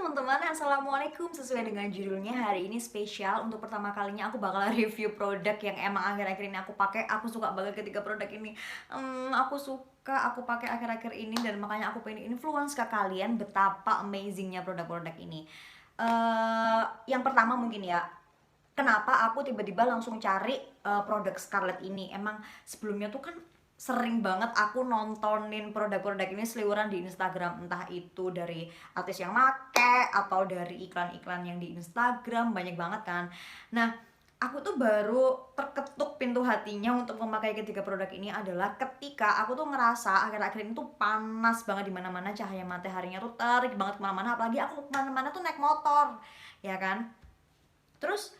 teman-teman, assalamualaikum. Sesuai dengan judulnya, hari ini spesial. Untuk pertama kalinya aku bakal review produk yang emang akhir-akhir ini aku pakai. Aku suka banget ketika produk ini aku pakai akhir-akhir ini, dan makanya aku pengen influence ke kalian betapa amazingnya produk-produk ini. Yang pertama mungkin ya, kenapa aku tiba-tiba langsung cari produk Scarlett ini. Emang sebelumnya tuh kan sering banget aku nontonin produk-produk ini seliweran di Instagram, entah itu dari artis yang make atau dari iklan-iklan yang di Instagram, banyak banget kan. Nah, aku tuh baru terketuk pintu hatinya untuk memakai ketiga produk ini adalah ketika aku tuh ngerasa akhir-akhir ini tuh panas banget di mana-mana, cahaya mataharinya tuh terik banget kemana-mana, apalagi aku kemana-mana tuh naik motor, ya kan. Terus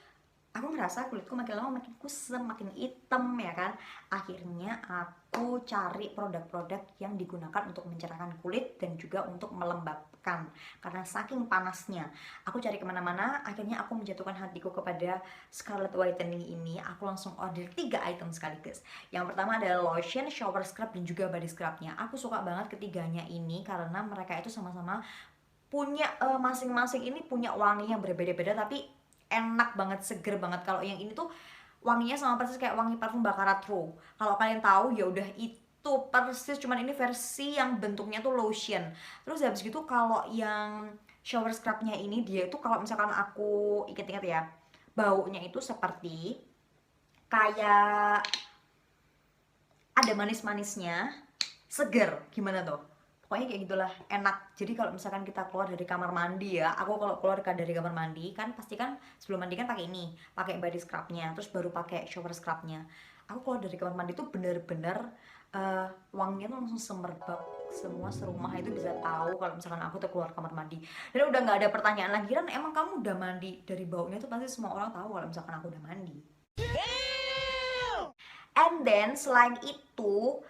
aku ngerasa kulitku makin lama makin kusam, makin hitam, ya kan. Akhirnya aku cari produk-produk yang digunakan untuk mencerahkan kulit dan juga untuk melembabkan. Karena saking panasnya, aku cari kemana-mana. Akhirnya aku menjatuhkan hatiku kepada Scarlett Whitening ini. Aku langsung order 3 item sekaligus. Yang pertama adalah lotion, shower scrub, dan juga body scrubnya. Aku suka banget ketiganya ini karena mereka itu sama-sama punya masing-masing ini punya wangi yang berbeda-beda, tapi enak banget, seger banget. Kalau yang ini tuh wanginya sama persis kayak wangi parfum Baccarat Rouge. Kalau kalian tahu ya udah itu persis, cuman ini versi yang bentuknya tuh lotion. Terus habis gitu kalau yang shower scrubnya ini, dia itu kalau misalkan aku inget-inget ya, baunya itu seperti kayak ada manis-manisnya, seger, gimana tuh? Pokoknya kayak gitulah, enak. Jadi kalau misalkan kita keluar dari kamar mandi ya, aku kalau keluar dari kamar mandi kan pasti kan sebelum mandi kan pakai ini, pakai body scrubnya, terus baru pakai shower scrubnya. Aku keluar dari kamar mandi tuh bener-bener wanginya tuh langsung semerbak, semua serumah itu bisa tahu kalau misalkan aku tuh keluar kamar mandi. Dan udah nggak ada pertanyaan lagi, kan emang kamu udah mandi, dari baunya tuh pasti semua orang tahu kalau misalkan aku udah mandi. And then selain itu,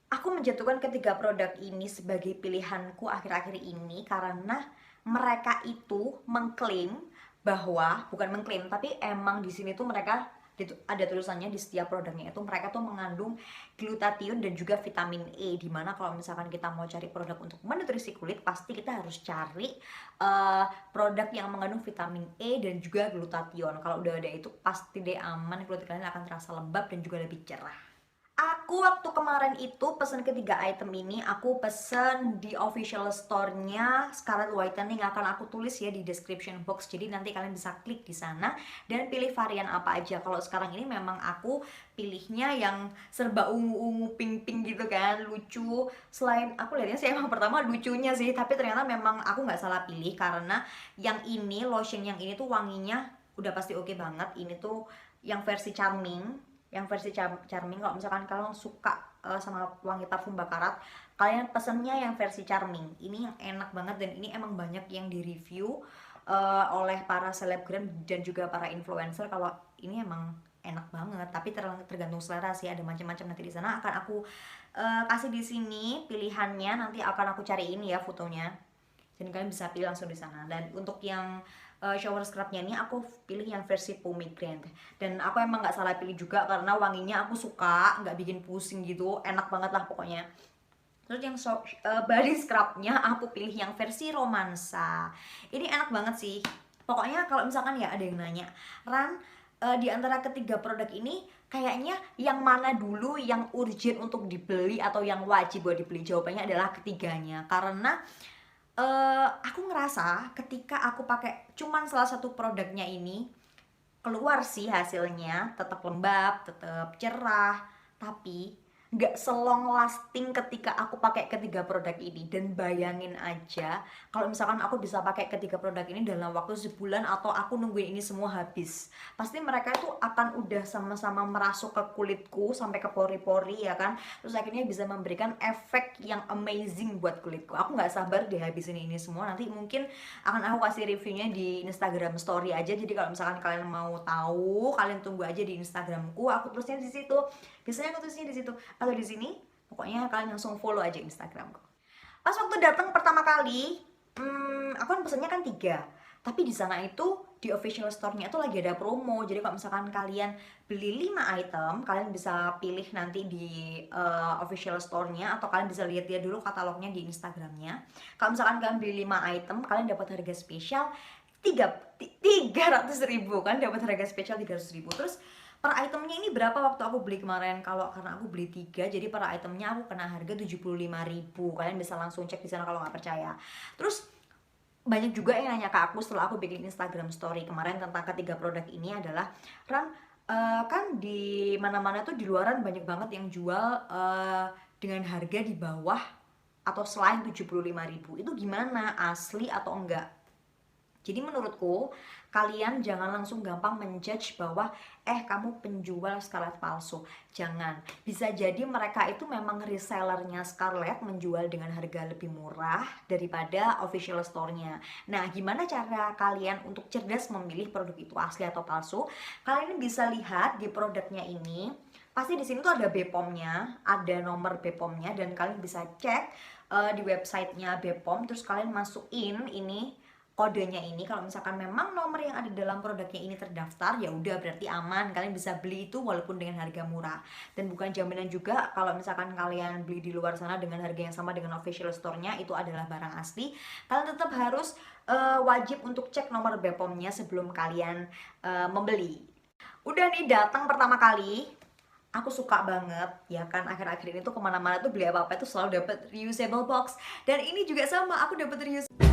aku menjatuhkan ketiga produk ini sebagai pilihanku akhir-akhir ini karena mereka itu mengklaim bahwa, bukan mengklaim, tapi emang di sini tuh mereka ada tulisannya di setiap produknya itu mereka tuh mengandung glutathione dan juga vitamin E, dimana kalau misalkan kita mau cari produk untuk menutrisi kulit pasti kita harus cari produk yang mengandung vitamin E dan juga glutathione. Kalau udah ada itu pasti deh aman, kulit kalian akan terasa lembab dan juga lebih cerah. Aku waktu kemarin itu pesen ketiga item ini, aku pesen di official store-nya Scarlett Whitening, akan aku tulis ya di description box. Jadi nanti kalian bisa klik di sana dan pilih varian apa aja. Kalau sekarang ini memang aku pilihnya yang serba ungu-ungu, pink-pink gitu kan, lucu. Selain aku lihatnya sih emang pertama lucunya sih, tapi ternyata memang aku nggak salah pilih karena yang ini, lotion yang ini tuh wanginya udah pasti oke banget. Ini tuh yang versi Charming, Charming. Kalau misalkan kalian suka sama wangi parfum Baccarat, kalian pesennya yang versi Charming. Ini yang enak banget dan ini emang banyak yang di review oleh para selebgram dan juga para influencer kalau ini emang enak banget. Tapi tergantung selera sih, ada macam-macam. Nanti di sana akan aku kasih di sini pilihannya, nanti akan aku cariin ya fotonya, dan kalian bisa pilih langsung di sana. Dan untuk yang shower scrubnya ini aku pilih yang versi pomegranate, dan aku emang nggak salah pilih juga karena wanginya aku suka, nggak bikin pusing gitu, enak banget lah pokoknya. Terus yang body scrubnya aku pilih yang versi romansa. Ini enak banget sih. Pokoknya kalau misalkan ya ada yang nanya, Ran, di antara ketiga produk ini kayaknya yang mana dulu yang urgent untuk dibeli atau yang wajib buat dibeli? Jawabannya adalah ketiganya. Karena aku ngerasa ketika aku pakai cuman salah satu produknya ini, keluar sih hasilnya tetap lembab, tetap cerah, tapi nggak selong lasting ketika aku pakai ketiga produk ini. Dan bayangin aja kalau misalkan aku bisa pakai ketiga produk ini dalam waktu sebulan atau aku nungguin ini semua habis, pasti mereka itu akan udah sama-sama merasuk ke kulitku sampai ke pori-pori, ya kan. Terus akhirnya bisa memberikan efek yang amazing buat kulitku. Aku nggak sabar deh habisin ini semua. Nanti mungkin akan aku kasih reviewnya di Instagram story aja. Jadi kalau misalkan kalian mau tahu, kalian tunggu aja di Instagramku, aku tulisnya di situ. Biasanya aku tulisnya di situ atau di sini. Pokoknya kalian langsung follow aja Instagramku. Pas waktu datang pertama kali, aku kan pesennya kan 3, tapi di sana itu di official store-nya itu lagi ada promo. Jadi kalau misalkan kalian beli 5 item, kalian bisa pilih nanti di official store-nya, atau kalian bisa lihat dulu katalognya di Instagramnya. Kalau misalkan kalian beli 5 item, kalian dapat harga spesial 300.000 kan, dapat harga spesial 300.000. Terus per itemnya ini berapa waktu aku beli kemarin? Karena aku beli 3, jadi per itemnya aku kena harga 75.000. Kalian bisa langsung cek di sana kalau nggak percaya. Terus banyak juga yang nanya ke aku setelah aku bikin Instagram story kemarin tentang ketiga produk ini adalah, Ran, kan di mana-mana tuh di luaran banyak banget yang jual dengan harga di bawah atau selain 75.000. Itu gimana? Asli atau enggak? Jadi menurutku kalian jangan langsung gampang menjudge bahwa kamu penjual Scarlett palsu. Jangan. Bisa jadi mereka itu memang resellernya Scarlett, menjual dengan harga lebih murah daripada official store-nya. Nah, gimana cara kalian untuk cerdas memilih produk itu asli atau palsu? Kalian bisa lihat di produknya ini. Pasti di sini tuh ada BPOM-nya, ada nomor BPOM-nya, dan kalian bisa cek di websitenya BPOM. Terus kalian masukin ini kodenya ini. Kalau misalkan memang nomor yang ada dalam produknya ini terdaftar, ya udah berarti aman, kalian bisa beli itu walaupun dengan harga murah. Dan bukan jaminan juga kalau misalkan kalian beli di luar sana dengan harga yang sama dengan official store-nya itu adalah barang asli. Kalian tetap harus wajib untuk cek nomor BPOM-nya sebelum kalian membeli. Udah nih, datang pertama kali, aku suka banget ya kan, akhir-akhir ini tuh kemana-mana tuh beli apa-apa itu selalu dapat reusable box. Dan ini juga sama, aku dapat reusable.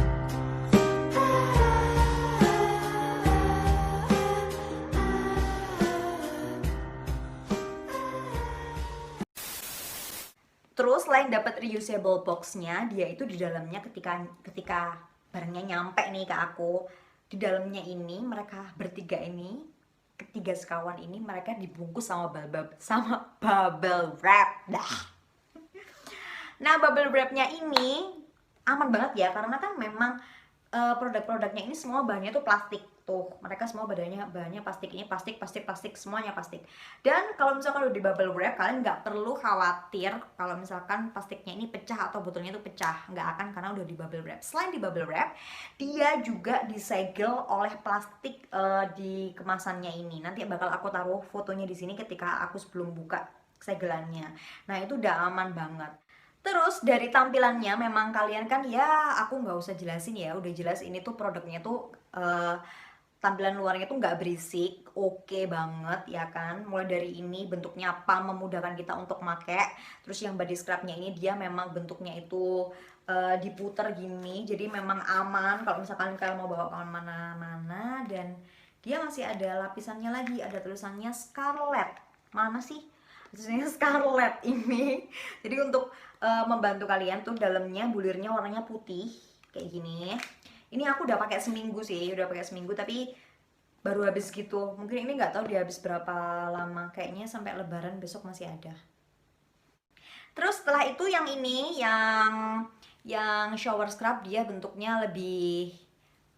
Terus selain dapat reusable box-nya, dia itu di dalamnya ketika barangnya nyampe nih ke aku, di dalamnya ini mereka bertiga ini, ketiga sekawan ini, mereka dibungkus sama bubble wrap. Nah, bubble wrap-nya ini aman banget ya, karena kan memang produk-produknya ini semua bahannya tuh plastik. Tuh, mereka semua bahannya plastik. Ini plastik, semuanya plastik. Dan kalau misalkan udah di bubble wrap, kalian nggak perlu khawatir kalau misalkan plastiknya ini pecah atau botolnya itu pecah. Nggak akan, karena udah di bubble wrap. Selain di bubble wrap, dia juga disegel oleh plastik di kemasannya ini. Nanti bakal aku taruh fotonya di sini ketika aku sebelum buka segelannya. Nah, itu udah aman banget. Terus dari tampilannya memang kalian kan ya, aku nggak usah jelasin ya, udah jelas ini tuh produknya tuh tampilan luarnya tuh nggak berisik, oke banget ya kan. Mulai dari ini bentuknya apa, memudahkan kita untuk make. Terus yang body scrubnya ini dia memang bentuknya itu diputer gini, jadi memang aman kalau misalkan kalian mau bawa kemana-mana. Dan dia masih ada lapisannya lagi, ada tulisannya Scarlett. Mana sih tulisannya Scarlett ini? Jadi untuk membantu kalian tuh, dalamnya bulirnya warnanya putih kayak gini. Ini aku udah pakai seminggu sih, tapi baru habis gitu. Mungkin ini nggak tahu dia habis berapa lama, kayaknya sampai lebaran besok masih ada. Terus setelah itu yang ini, yang shower scrub, dia bentuknya lebih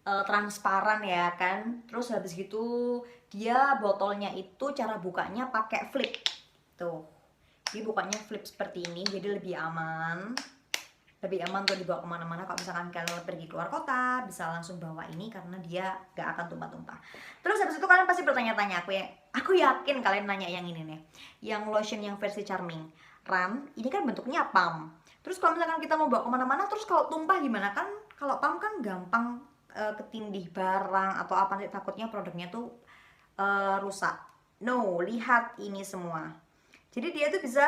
transparan ya kan. Terus habis gitu dia botolnya itu cara bukanya pakai flip tuh. Jadi bukanya flip seperti ini, jadi lebih aman untuk dibawa kemana-mana. Kalau misalkan kalian pergi keluar kota, bisa langsung bawa ini karena dia gak akan tumpah-tumpah. Terus habis itu kalian pasti bertanya-tanya, aku yakin kalian nanya yang ini nih, yang lotion yang versi Charming. Ran, ini kan bentuknya pump. Terus kalau misalkan kita mau bawa kemana-mana, terus kalau tumpah gimana? Kan kalau pump kan gampang ketindih barang atau apa, nanti takutnya produknya tuh rusak. No, lihat ini semua. Jadi dia tuh bisa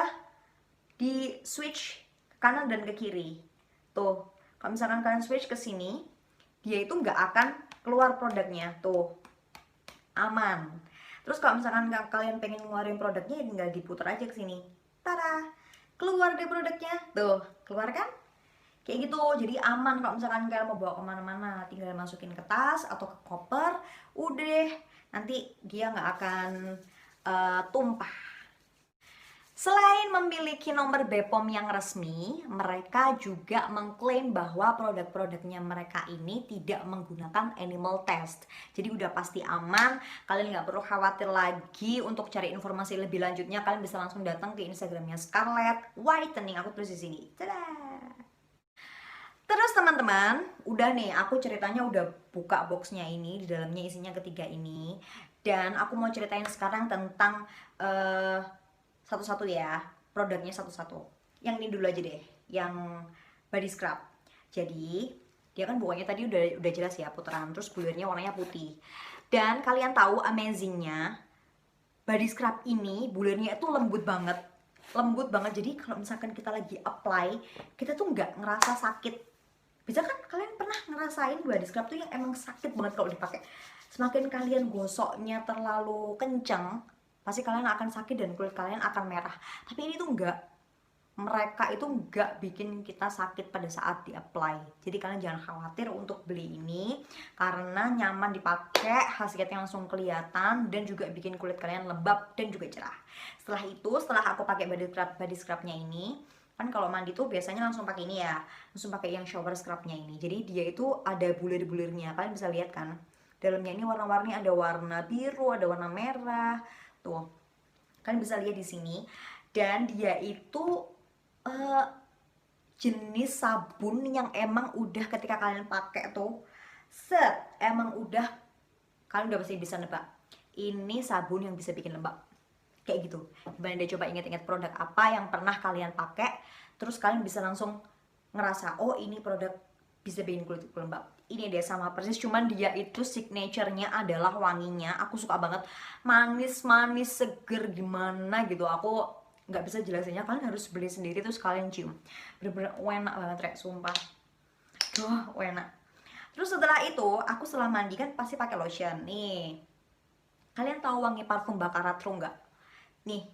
di switch ke kanan dan ke kiri. Tuh, kalau misalkan kalian switch ke sini, dia itu nggak akan keluar produknya. Tuh, aman. Terus kalau misalkan kalian pengen ngeluarin produknya, tinggal diputar aja ke sini. Tada, keluar deh produknya. Tuh, keluar kan? Kayak gitu, jadi aman kalau misalkan kalian mau bawa kemana-mana. Tinggal masukin ke tas atau ke koper, udah deh. Nanti dia nggak akan tumpah. Selain memiliki nomor BPOM yang resmi, mereka juga mengklaim bahwa produk-produknya mereka ini tidak menggunakan animal test. Jadi udah pasti aman, kalian nggak perlu khawatir lagi. Untuk cari informasi lebih lanjutnya, kalian bisa langsung datang ke Instagramnya Scarlett Whitening. Aku tulis di sini. Tada! Terus teman-teman, udah nih aku ceritanya udah buka boxnya ini, di dalamnya isinya ketiga ini. Dan aku mau ceritain sekarang tentang eh, satu-satu ya, produknya satu-satu. Yang ini dulu aja deh, yang body scrub. Jadi dia kan bukanya tadi udah jelas ya, putaran, terus bulirnya warnanya putih. Dan kalian tahu amazingnya, body scrub ini bulirnya itu lembut banget. Jadi kalau misalkan kita lagi apply, kita tuh nggak ngerasa sakit. Bisa kan kalian pernah ngerasain body scrub tuh yang emang sakit banget kalau dipakai. Semakin kalian gosoknya terlalu kenceng, pasti kalian akan sakit dan kulit kalian akan merah. Tapi ini tuh enggak, mereka itu nggak bikin kita sakit pada saat di apply. Jadi kalian jangan khawatir untuk beli ini, karena nyaman dipakai, khasiatnya langsung kelihatan, dan juga bikin kulit kalian lembab dan juga cerah. Setelah itu, setelah aku pakai body scrubnya ini, kan kalau mandi tuh biasanya langsung pakai ini ya, langsung pakai yang shower scrubnya ini. Jadi dia itu ada bulir-bulirnya, kalian bisa lihat kan, dalamnya ini warna-warni, ada warna biru, ada warna merah, tuh kalian bisa lihat di sini. Dan dia itu eh, jenis sabun yang emang udah ketika kalian pakai tuh emang udah, kalian udah pasti bisa nebak ini sabun yang bisa bikin lembab kayak gitu. Gimana deh, coba inget-inget produk apa yang pernah kalian pakai, terus kalian bisa langsung ngerasa oh ini produk bisa bikin kulit lembab. Ini deh sama persis, cuman dia itu signaturenya adalah wanginya. Aku suka banget, manis-manis seger gimana gitu. Aku nggak bisa jelasinnya, kalian harus beli sendiri terus kalian cium. Bener-bener enak banget rek, sumpah. Duh, enak. Terus setelah itu, aku setelah mandi kan pasti pakai lotion nih. Kalian tahu wangi parfum Baccarat nggak? Nih,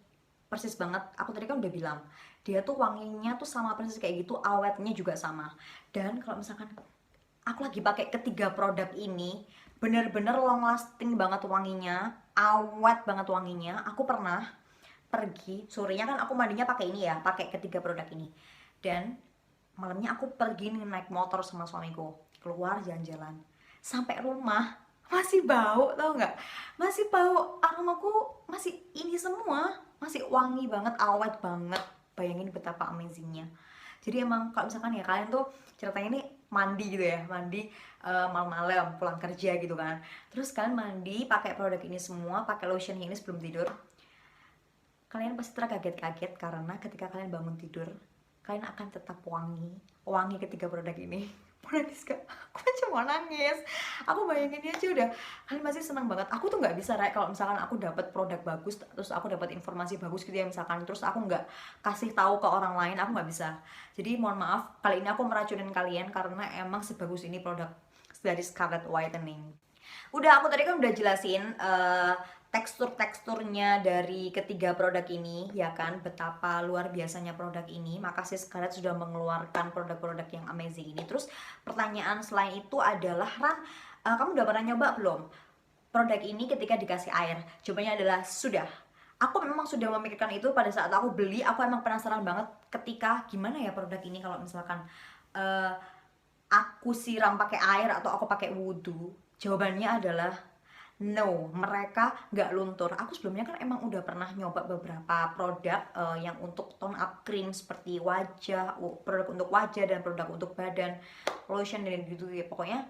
persis banget. Aku tadi kan udah bilang, dia tuh wanginya tuh sama persis kayak gitu, awetnya juga sama. Dan kalau misalkan aku lagi pakai ketiga produk ini, bener-bener long lasting banget wanginya, awet banget wanginya. Aku pernah pergi, sorenya kan aku mandinya pakai ini ya, pakai ketiga produk ini. Dan malamnya aku pergi nih naik motor sama suamiku, keluar jalan-jalan. Sampai rumah masih bau, tau nggak? Masih bau, aromaku masih ini semua, masih wangi banget, awet banget. Bayangin betapa amazingnya. Jadi emang kalau misalkan ya kalian tuh ceritanya ini mandi gitu ya, mandi malam-malam pulang kerja gitu kan, terus kalian mandi pakai produk ini semua, pakai lotion ini sebelum tidur, kalian pasti terkaget-kaget karena ketika kalian bangun tidur, kalian akan tetap wangi ketiga produk ini. Mau nangis gak? Aku aja mau nangis. Aku bayanginnya aja udah, kalian pasti senang banget. Aku tuh nggak bisa kayak kalau misalkan aku dapat produk bagus, terus aku dapat informasi bagus gitu ya misalkan, terus aku nggak kasih tahu ke orang lain, aku nggak bisa. Jadi mohon maaf, kali ini aku meracunin kalian karena emang sebagus ini produk dari Scarlett Whitening. Udah, aku tadi kan udah jelasin tekstur-teksturnya dari ketiga produk ini, ya kan, betapa luar biasanya produk ini. Makasih Scarlett sudah mengeluarkan produk-produk yang amazing ini. Terus pertanyaan selain itu adalah, Ran, kamu udah pernah nyoba belum produk ini ketika dikasih air? Jawabannya adalah sudah. Aku memang sudah memikirkan itu pada saat aku beli. Aku emang penasaran banget ketika gimana ya produk ini kalau misalkan uh, aku siram pakai air atau aku pakai wudhu. Jawabannya adalah no, mereka nggak luntur. Aku sebelumnya kan emang udah pernah nyoba beberapa produk yang untuk tone up cream seperti wajah, produk untuk wajah dan produk untuk badan, lotion dan gitu ya. Pokoknya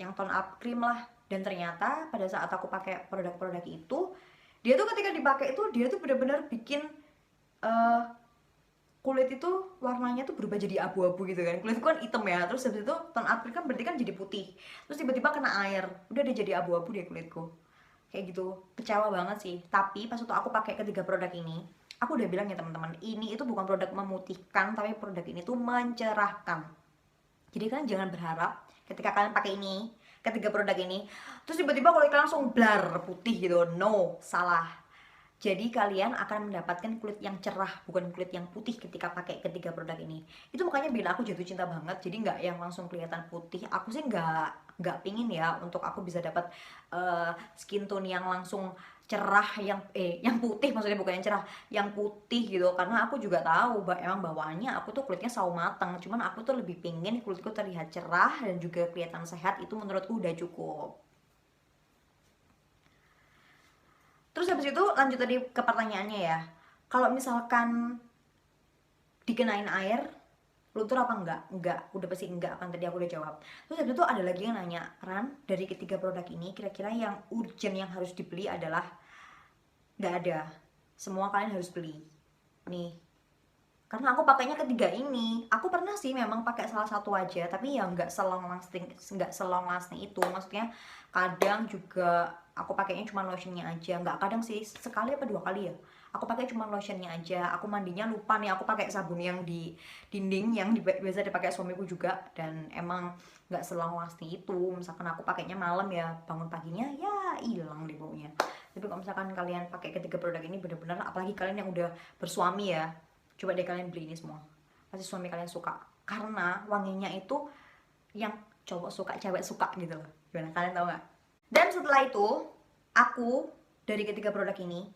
yang tone up cream lah. Dan ternyata pada saat aku pakai produk-produk itu, dia tuh ketika dipakai itu dia tuh benar-benar bikin uh, kulit itu warnanya tuh berubah jadi abu-abu gitu kan. Kulitku kan hitam ya, terus habis itu tone up kan berarti kan jadi putih, terus tiba-tiba kena air, udah dia jadi abu-abu deh kulitku kayak gitu. Kecewa banget sih. Tapi pas waktu aku pakai ketiga produk ini, aku udah bilang ya teman-teman, ini itu bukan produk memutihkan, tapi produk ini tuh mencerahkan. Jadi kalian jangan berharap ketika kalian pakai ini, ketiga produk ini, terus tiba-tiba kulit kalian langsung blar putih gitu. No, salah. Jadi kalian akan mendapatkan kulit yang cerah, bukan kulit yang putih ketika pakai ketiga produk ini. Itu makanya bila aku jatuh cinta banget, jadi nggak yang langsung kelihatan putih. Aku sih nggak pingin ya untuk aku bisa dapat skin tone yang langsung cerah, yang putih, maksudnya bukan yang cerah, yang putih gitu. Karena aku juga tahu emang bawaannya aku tuh kulitnya sawo matang. Cuman aku tuh lebih pingin kulitku terlihat cerah dan juga kelihatan sehat. Itu menurutku udah cukup. Terus habis itu lanjut tadi ke pertanyaannya ya. Kalau misalkan dikenain air, luntur apa enggak, udah pasti enggak kan, tadi aku udah jawab. Terus habis itu ada lagi yang nanya, Ran, dari ketiga produk ini kira-kira yang urgent yang harus dibeli adalah, nggak ada, semua kalian harus beli nih, karena aku pakainya ketiga ini. Aku pernah sih memang pakai salah satu aja, tapi ya nggak selong lasting itu. Maksudnya kadang juga aku pakainya cuma lotionnya aja, nggak kadang sih, sekali apa 2 kali ya aku pakai cuma lotionnya aja. Aku mandinya lupa nih, aku pakai sabun yang di dinding yang biasa dipakai suamiku juga, dan emang nggak selong lasting itu. Misalkan aku pakainya malam ya, bangun paginya ya hilang deh baunya. Tapi kalau misalkan kalian pakai ketiga produk ini bener-bener, apalagi kalian yang udah bersuami ya, coba deh kalian beli ini semua, pasti suami kalian suka, karena wanginya itu yang cowok suka, cewek suka gitu loh. Gimana, kalian tahu nggak? Dan setelah itu, aku dari ketiga produk ini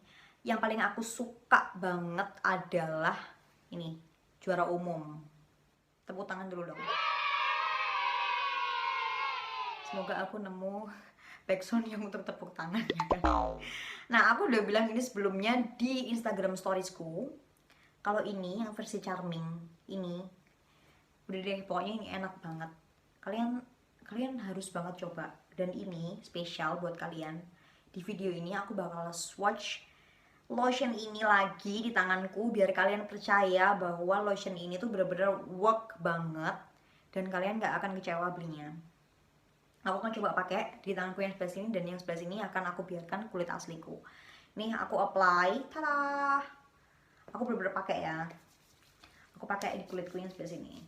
yang paling aku suka banget adalah ini, juara umum. Tepuk tangan dulu dong. Semoga aku nemu backsound yang untuk tepuk tangan ya kan. Nah, aku udah bilang ini sebelumnya di Instagram storiesku, kalau ini yang versi Charming ini, udah deh, pokoknya ini enak banget. Kalian harus banget coba. Dan ini spesial buat kalian. Di video ini aku bakal swatch lotion ini lagi di tanganku, biar kalian percaya bahwa lotion ini tuh bener-bener work banget dan kalian gak akan kecewa belinya. Aku akan coba pakai di tanganku yang sebelah sini, dan yang sebelah sini akan aku biarkan kulit asliku. Nih aku apply, tada! Aku bener-bener pakai ya. Aku pakai di kulitku yang sebelah sini.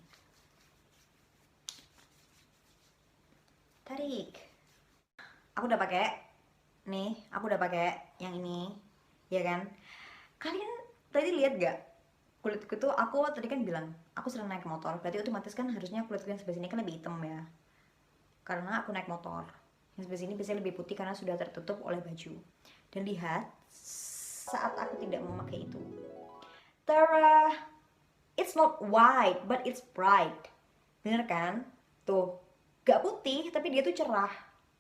Tarik. Aku udah pakai. Nih, aku udah pakai yang ini, ya kan? Kalian tadi lihat gak? Kulitku tuh, aku tadi kan bilang aku sering naik motor, berarti otomatis kan harusnya kulitku yang sebelah sini kan lebih hitam ya, karena aku naik motor. Yang sebelah sini biasanya lebih putih karena sudah tertutup oleh baju. Dan lihat, saat aku tidak memakai itu, Tara, it's not white but it's bright. Bener kan? Tuh, gak putih tapi dia tuh cerah.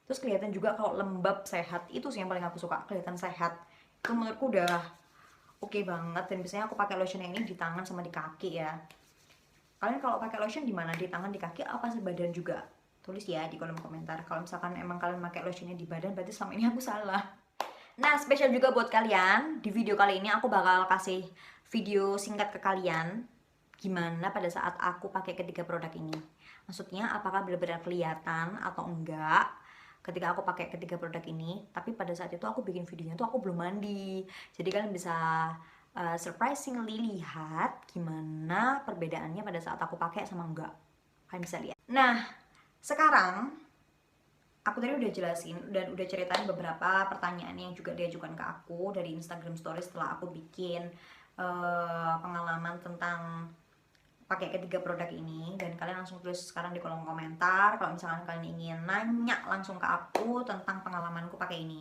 Terus kelihatan juga kalau lembab, sehat. Itu sih yang paling aku suka, kelihatan sehat. Itu menurutku udah oke banget. Dan biasanya aku pakai lotion yang ini di tangan sama di kaki ya. Kalian kalau pakai lotion di mana? Di tangan, di kaki, apa sebadan juga? Tulis ya di kolom komentar. Kalau misalkan emang kalian pakai lotionnya di badan, berarti selama ini aku salah. Nah, spesial juga buat kalian, di video kali ini aku bakal kasih video singkat ke kalian gimana pada saat aku pakai ketiga produk ini. Maksudnya apakah benar-benar kelihatan atau enggak ketika aku pakai ketiga produk ini. Tapi pada saat itu aku bikin videonya tuh aku belum mandi. Jadi kalian bisa surprisingly lihat gimana perbedaannya pada saat aku pakai sama enggak. Kalian bisa lihat. Nah, sekarang aku tadi udah jelasin dan udah ceritain beberapa pertanyaan yang juga diajukan ke aku dari Instagram Stories setelah aku bikin pengalaman tentang pakai ketiga produk ini. Dan kalian langsung tulis sekarang di kolom komentar kalau misalkan kalian ingin nanya langsung ke aku tentang pengalamanku pakai ini.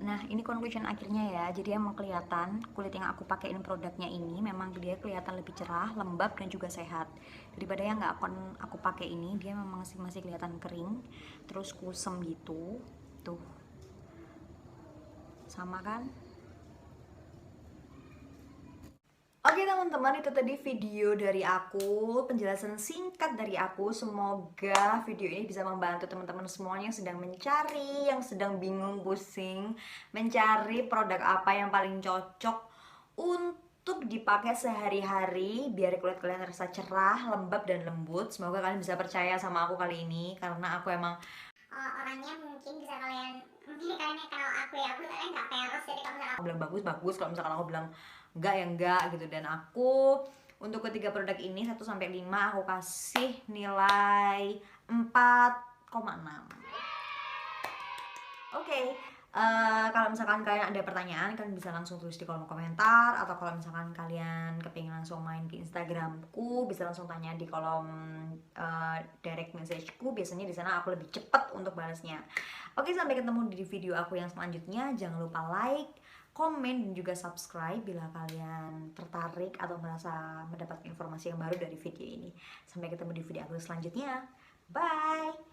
Nah, ini conclusion akhirnya ya. Jadi emang kelihatan kulit yang aku pakai ini, produknya ini memang dia kelihatan lebih cerah, lembab, dan juga sehat. Daripada yang nggak akan aku pakai ini, dia memang masih kelihatan kering, terus kusem gitu. Tuh, sama kan? Oke teman-teman, itu tadi video dari aku, penjelasan singkat dari aku. Semoga video ini bisa membantu teman-teman semuanya yang sedang mencari, yang sedang bingung, pusing, mencari produk apa yang paling cocok untuk dipakai sehari-hari biar kulit kalian terasa cerah, lembab, dan lembut. Semoga kalian bisa percaya sama aku kali ini, karena aku emang orangnya mungkin bisa mungkin kalian kenal aku ya, aku soalnya nggak peres. Jadi kalau misalkan aku bilang bagus, kalau misalkan aku bilang enggak ya enggak gitu. Dan aku untuk ketiga produk ini 1-5 aku kasih nilai 4,6. Oke, kalau misalkan kalian ada pertanyaan, kalian bisa langsung tulis di kolom komentar. Atau kalau misalkan kalian kepingin langsung main ke Instagramku, bisa langsung tanya di kolom direct messageku. Biasanya di sana aku lebih cepat untuk balasnya. Oke, sampai ketemu di video aku yang selanjutnya. Jangan lupa like, komen, dan juga subscribe bila kalian tertarik atau merasa mendapatkan informasi yang baru dari video ini. Sampai ketemu di video aku selanjutnya. Bye!